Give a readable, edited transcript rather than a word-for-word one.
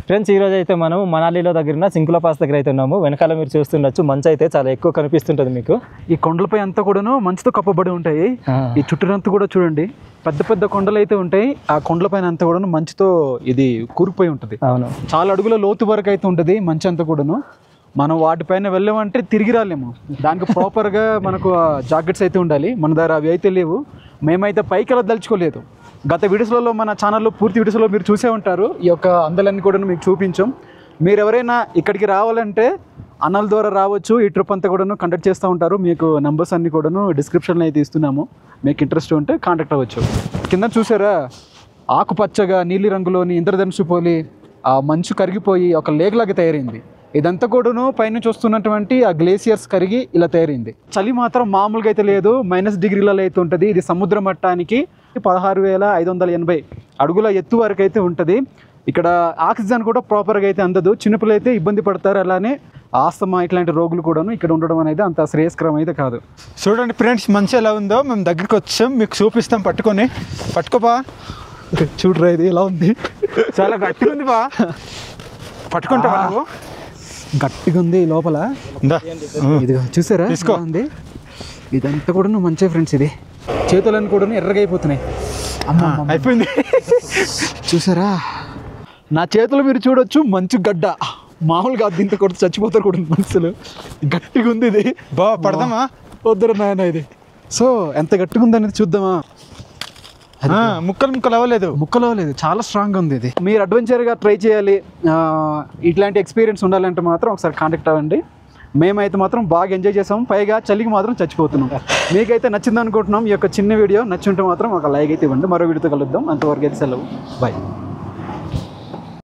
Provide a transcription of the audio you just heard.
Friends ఈ రోజు అయితే మనం మనాలిలో దగ్గర సింకుల పాస్ దగ్గర అయితే ఉన్నాము. వెనకాల మీరు చూస్తుండొచ్చు మంచు అయితే చాలా ఎక్కువ కనిపిస్తుంటుంది మీకు. ఈ కొండలపై అంతా కూడాను మంచుతో కప్పబడి ఉంటాయి. ఈ చుట్టూరంతా కూడా చూడండి పెద్ద పెద్ద కొండలు అయితే ఉంటాయి. ఆ కొండలపైన అంతా కూడాను మంచుతో ఇది కూరుకుపోయి ఉంటుంది. అవును, చాలా అడుగుల లోతు వరకు అయితే ఉంటుంది మంచు అంతా కూడాను. మనం వాటిపైన వెళ్ళామంటే తిరిగి రాలేము. దానికి ప్రాపర్గా మనకు జాకెట్స్ అయితే ఉండాలి. మన దగ్గర అవి అయితే లేవు. మేమైతే పైకి వెళ్ళదలుచుకోలేదు. గత వీడియోస్లలో మన ఛానల్లో పూర్తి వీడియోస్లో మీరు చూసే ఉంటారు. ఈ యొక్క అందలన్నీ కూడా మీకు చూపించాం. మీరు ఎవరైనా ఇక్కడికి రావాలంటే అన్నల ద్వారా రావచ్చు. ఈ ట్రిప్ అంతా కూడాను కండక్ట్ చేస్తూ ఉంటారు. మీకు నెంబర్స్ అన్నీ కూడాను డిస్క్రిప్షన్లో అయితే ఇస్తున్నాము. మీకు ఇంట్రెస్ట్ ఉంటే కాంటాక్ట్ అవ్వచ్చు. కింద చూసారా ఆకుపచ్చగా నీలి రంగులోని ఇంద్రధనుసు పోలి ఆ మంచు కరిగిపోయి ఒక లేక్లాగా తయారైంది. ఇదంతా కూడాను పైనుంచి వస్తున్నటువంటి ఆ గ్లేసియర్స్ కరిగి ఇలా తయారైంది. చలి మాత్రం మామూలుగా అయితే లేదు, -డిగ్రీలలో అయితే ఉంటుంది. ఇది సముద్ర మట్టానికి 16,580 అడుగుల ఎత్తు వరకు అయితే ఉంటుంది. ఇక్కడ ఆక్సిజన్ కూడా ప్రాపర్గా అయితే అందదు. చిన్నపిల్లలు అయితే ఇబ్బంది పడతారు. అలానే ఆస్తమా ఇట్లాంటి రోగులు కూడాను ఇక్కడ ఉండడం అనేది అంత శ్రేయస్కరం అయితే కాదు. చూడండి ఫ్రెండ్స్ మంచి ఎలా ఉందో. మేము దగ్గరికి వచ్చాం, మీకు చూపిస్తాం. పట్టుకోపా. చూడరా ఇది ఎలా ఉంది, చాలా గట్టిగా ఉంది బా. పట్టుకుంటావా నువ్వు? గట్టిగా ఉంది లోపల. ఇది చూసారా తీసుకో. ఉంది. ఇదంతా కూడా మంచి ఫ్రెండ్స్. ఇది చేతులన్నీ కూడా ఎర్రగా అయిపోతున్నాయి. అయిపోయింది. చూసారా నా చేతులు మీరు చూడొచ్చు. మంచు గడ్డ మామూలుగా దీంతో కూడా చచ్చిపోతారు కూడా మనుషులు. గట్టిగా ఉంది ఇది. పడదామా? వద్దరు నాయన ఇది. సో ఎంత గట్టిగా ఉంది అనేది చూద్దామా? ముక్కలు అవ్వలేదు. ముక్కలు అవ్వలేదు, చాలా స్ట్రాంగ్గా ఉంది ఇది. మీరు అడ్వెంచర్గా ట్రై చేయాలి, ఇట్లాంటి ఎక్స్పీరియన్స్ ఉండాలంటే మాత్రం ఒకసారి కాంటాక్ట్ అవ్వండి. మేమైతే మాత్రం బాగా ఎంజాయ్ చేసాం. పైగా చలికి మాత్రం చచ్చిపోతున్నాం. మీకైతే నచ్చింది అనుకుంటున్నాం. ఈ యొక్క చిన్న వీడియో నచ్చుంటే మాత్రం ఒక లైక్ అయితే ఇవ్వండి. మరో వీడియోతో కలుద్దాం. అంతవరకు అయితే సెలవు. బాయ్.